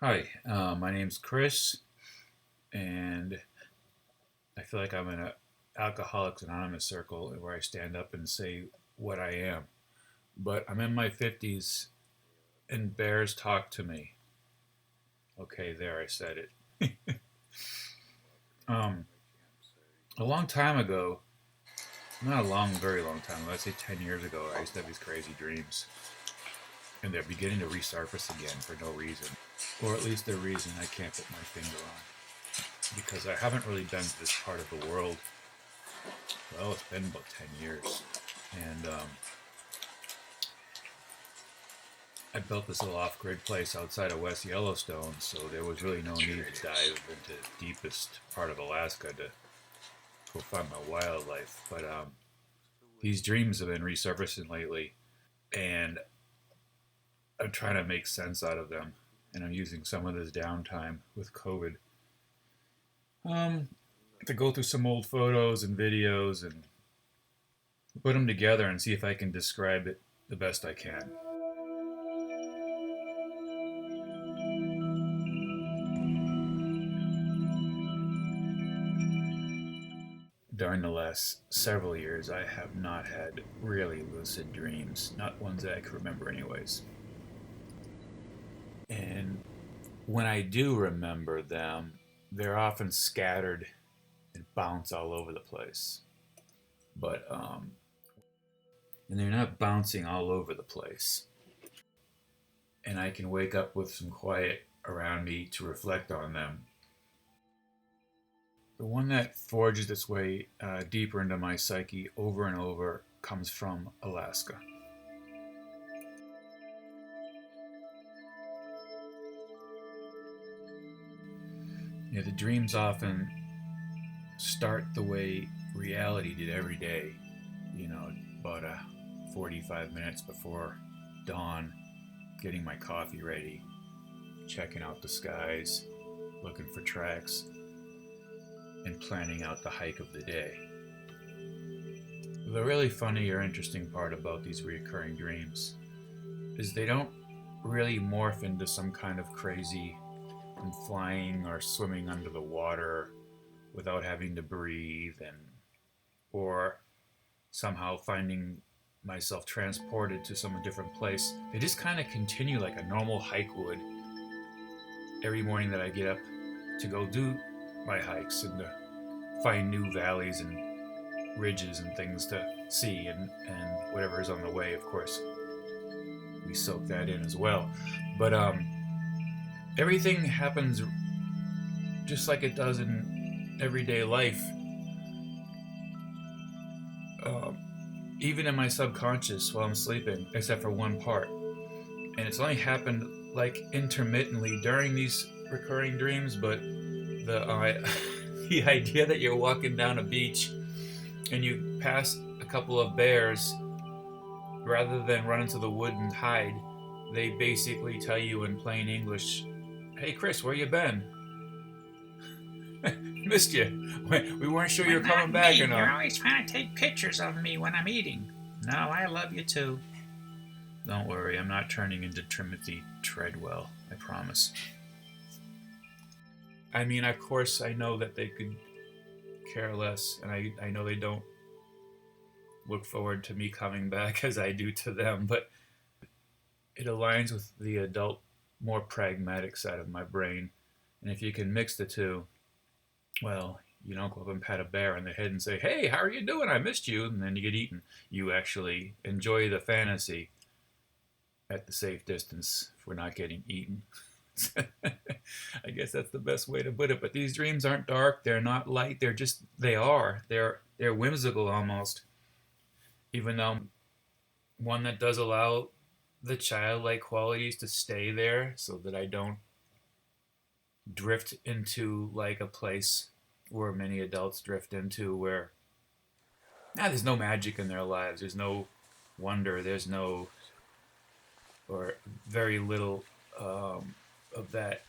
Hi, my name's Chris, and I feel like I'm in a Alcoholics Anonymous circle where I stand up and say what I am. But I'm in my 50s, and bears talk to me. Okay, there, I said it. um, a long time ago, not a long, very long time, let's say 10 years ago, I used to have these crazy dreams, and they're beginning to resurface again for no reason. Or at least a reason I can't put my finger on. Because I haven't really been to this part of the world. Well, it's been about 10 years. And I built this little off-grid place outside of West Yellowstone, so there was really no need to dive into the deepest part of Alaska to go find my wildlife. But these dreams have been resurfacing lately, and I'm trying to make sense out of them. And I'm using some of this downtime with COVID um, to go through some old photos and videos and put them together and see if I can describe it the best I can. During the last several years, I have not had really lucid dreams, not ones that I can remember, anyways. And when I do remember them, they're often scattered and bounce all over the place. But, and they're not bouncing all over the place. And I can wake up with some quiet around me to reflect on them. The one that forges its way deeper into my psyche over and over comes from Alaska. The dreams often start the way reality did every day, about 45 minutes before dawn, getting my coffee ready, checking out the skies, looking for tracks, and planning out the hike of the day. The really funny or interesting part about these recurring dreams is they don't really morph into some kind of crazy and flying or swimming under the water without having to breathe and or somehow finding myself transported to some different place. They just kind of continue like a normal hike would every morning that I get up to go do my hikes and to find new valleys and ridges and things to see and whatever is on the way, of course. We soak that in as well. But everything happens just like it does in everyday life. Um, Even in my subconscious while I'm sleeping, except for one part. And it's only happened like intermittently during these recurring dreams, but the idea that you're walking down a beach and you pass a couple of bears, rather than run into the wood and hide, they basically tell you in plain English, "Hey Chris, where you been? Missed you. We weren't sure you But were coming not back me. or You're not." always trying to take pictures of me when I'm eating. No, I love you too. Don't worry, I'm not turning into Timothy Treadwell, I promise. I mean, of course, I know that they could care less, and I know they don't look forward to me coming back as I do to them, but it aligns with the adult, more pragmatic side of my brain. And if you can mix the two, well, you don't go up and pat a bear on the head and say, "Hey, how are you doing? I missed you," and then you get eaten. You actually enjoy the fantasy at the safe distance for not getting eaten. I guess that's the best way to put it. But these dreams aren't dark. They're not light. They are. They're whimsical almost. Even though one that does allow the childlike qualities to stay there, so that I don't drift into like a place where many adults drift into, where there's no magic in their lives. There's no wonder. There's no or very little of that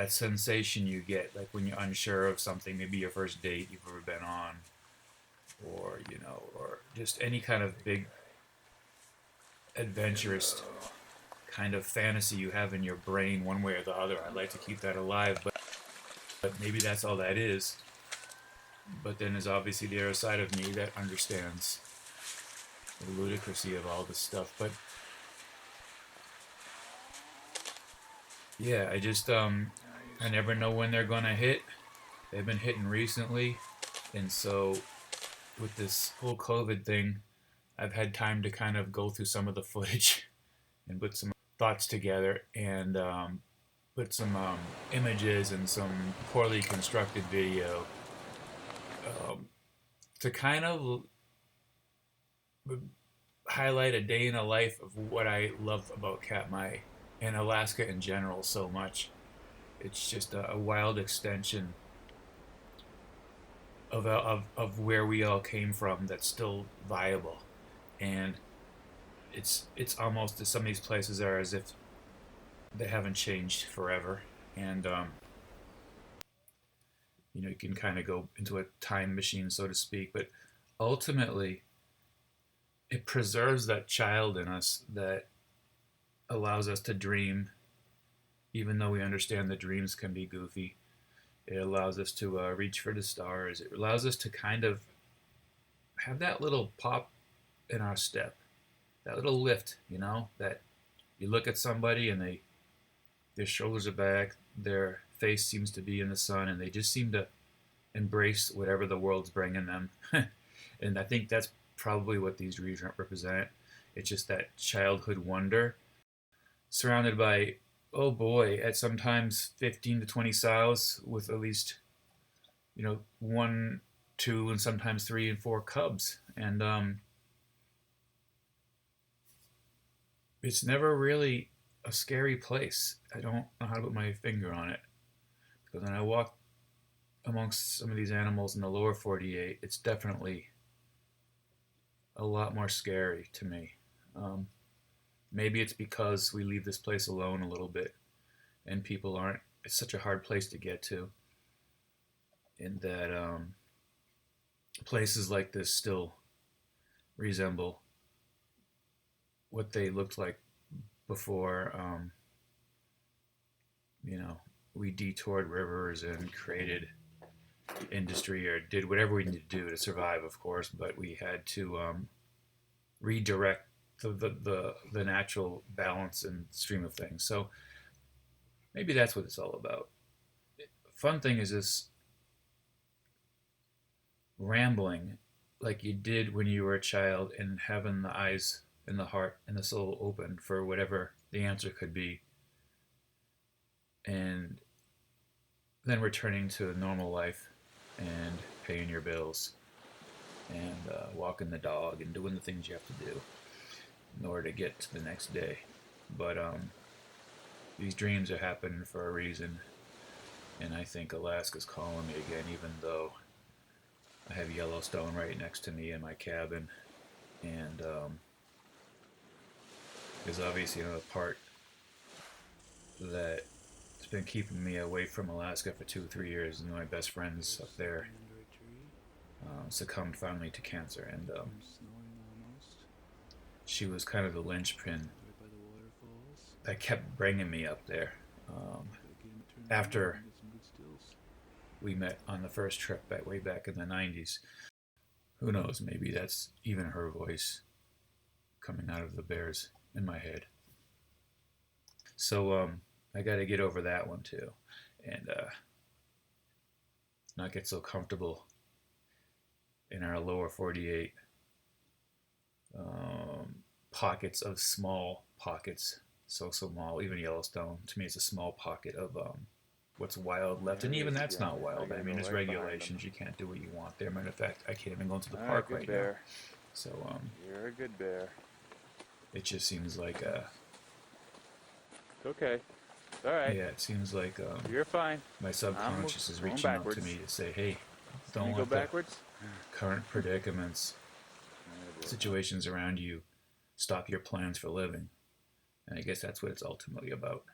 sensation you get, like when you're unsure of something, maybe your first date you've ever been on, or just any kind of big adventurous kind of fantasy you have in your brain one way or the other. I'd like to keep that alive, but maybe that's all that is. But then there's obviously the other side of me that understands the ludicrousy of all this stuff. But yeah, I never know when they're gonna hit. They've been hitting recently, and so with this whole COVID thing, I've had time to kind of go through some of the footage and put some thoughts together and put some images and some poorly constructed video um, to kind of highlight a day in the life of what I love about Katmai and Alaska in general so much. It's just a wild extension of where we all came from that's still viable. And it's almost some of these places are as if they haven't changed forever. And you can kind of go into a time machine, so to speak. But ultimately, it preserves that child in us that allows us to dream, even though we understand that dreams can be goofy. It allows us to reach for the stars. It allows us to kind of have that little pop in our step, that little lift, that you look at somebody and their shoulders are back, their face seems to be in the sun, and they just seem to embrace whatever the world's bringing them. And I think that's probably what these dreams represent. It's just that childhood wonder, surrounded by, oh boy, at sometimes 15 to 20 sows with at least, one, two, and sometimes three and four cubs. And it's never really a scary place. I don't know how to put my finger on it. Because when I walk amongst some of these animals in the lower 48, it's definitely a lot more scary to me. Maybe it's because we leave this place alone a little bit and people aren't, it's such a hard place to get to. And that places like this still resemble what they looked like before, we detoured rivers and created industry or did whatever we needed to do to survive, of course, but we had to redirect the natural balance and stream of things. So maybe that's what it's all about. Fun thing is this rambling like you did when you were a child and having the eyes and the heart and the soul open for whatever the answer could be, and then returning to normal life and paying your bills and walking the dog and doing the things you have to do in order to get to the next day. But these dreams are happening for a reason, and I think Alaska's calling me again, even though I have Yellowstone right next to me in my cabin, and there's obviously another part that's been keeping me away from Alaska for 2 or 3 years, and my best friends up there succumbed finally to cancer, and she was kind of the linchpin that kept bringing me up there. After we met on the first trip way back in the 90s, who knows, maybe that's even her voice coming out of the bears in my head. So I got to get over that one too, and not get so comfortable in our lower 48 pockets of small pockets. So small, even Yellowstone to me is a small pocket of what's wild left, and even that's not wild. I mean, there's regulations. You can't do what you want there. Matter of fact, I can't even go into the park right now. So you're a good bear. It just seems like It's okay. It's all right. yeah, it seems like You're fine. my subconscious is reaching out to me to say, hey, don't go let backwards. the current predicaments, situations around you stop your plans for living. And I guess that's what it's ultimately about.